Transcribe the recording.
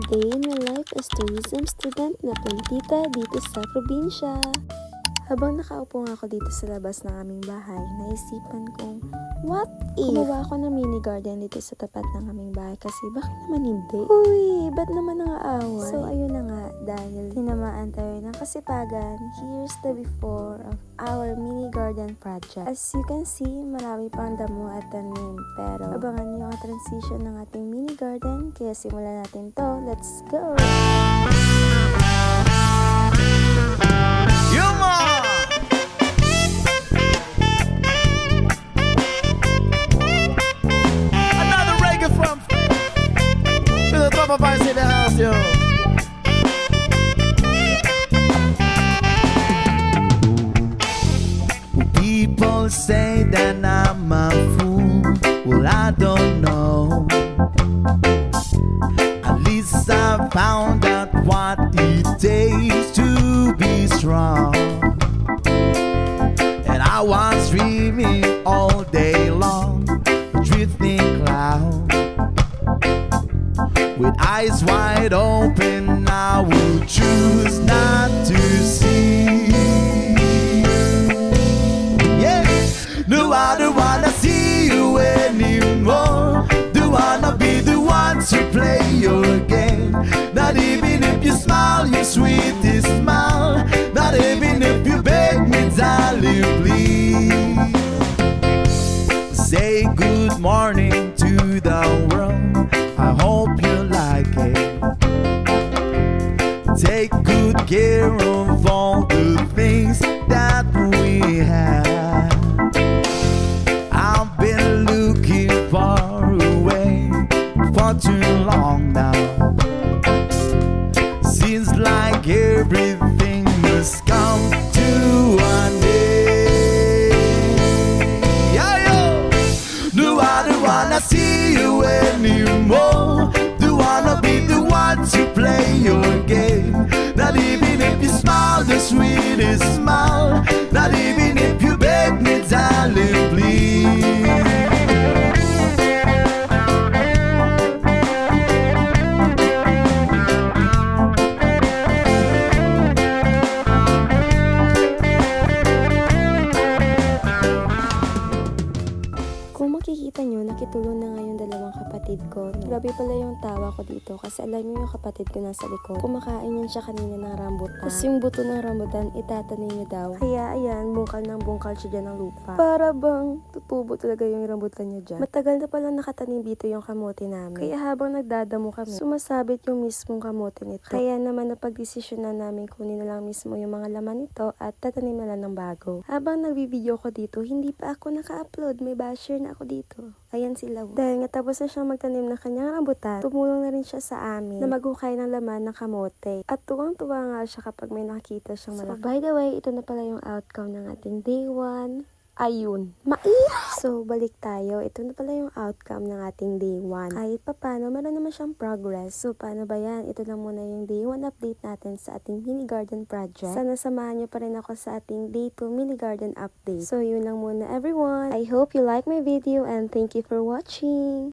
day in my life as tourism student na plantita dito sa probinsya. Habang nakaupo nga ako dito sa labas ng aming bahay, naisipan kong, what if? Gumawa ako ng mini garden dito sa tapat ng aming bahay kasi bakit naman hindi? Uy, ba't naman nangaaway? So ayun na nga, dahil tinamaan tayo ng kasipagan, here's the before of our mini garden project. As you can see, marami pang damo at tanim, pero abangan niyo ang transition ng ating mini garden, kaya simulan natin to. Let's go! Boys in the house, yo. People say that I'm a fool. Well, I don't know. At least I found out what it takes to be strong. And I was dreaming all day long, drifting clouds. With eyes wide open, I would choose not to see. Yeah, no, I don't wanna see you anymore. Don't wanna be the one to play your game. Not even if you smile your sweetest smile. Not even if you beg me, darling, please. Say good morning to the world. I hope you like it. Take good care of all the things that we have. I've been looking far away for too long now. Seems like everything must come to an end. Yo, yo. No, I don't wanna see you anymore. Don't wanna be the one to play your game. Not even if you smile the sweetest smile. Not even if you beg me, darling, please. Kung makikita nyo, nakitulong na nga yung dalawang kapatid ko. No? Grabe pala yung tawa ko dito kasi alam nyo yung kapatid ko nasa likod. Kumakain yan siya kanina ng rambutan. Tapos yung buto ng rambutan, itatanim niya daw. Kaya ayan, bungkal ng bungkal siya dyan ng lupa. Para bang tutubo talaga yung rambutan niya dyan. Matagal na palang nakatanim dito yung kamote namin. Kaya habang nagdadamo kami, sumasabit yung mismong kamote nito. Kaya naman napag-desisyon na namin kunin na lang mismo yung mga laman nito at tatanim na lang ng bago. Habang nagbibideo ko dito, hindi pa ako naka-upload. May basher na ako dito. Ayan sila. Dahil nga tapos na siyang magtanim ng kanyang rambutan, tumulong na rin siya sa amin na maghukay ng laman ng kamote. At tuwang-tuwa nga siya kapag may nakikita siyang malaki. So, by the way, ito na pala yung outcome ng ating day 1. Ayun. So, balik tayo. Ito na pala yung outcome ng ating day 1. Kahit pa paano, meron naman siyang progress. So, paano ba yan? Ito lang muna yung day 1 update natin sa ating mini garden project. Sana samahan niyo pa rin ako sa ating day 2 mini garden update. So, yun lang muna everyone. I hope you like my video and thank you for watching.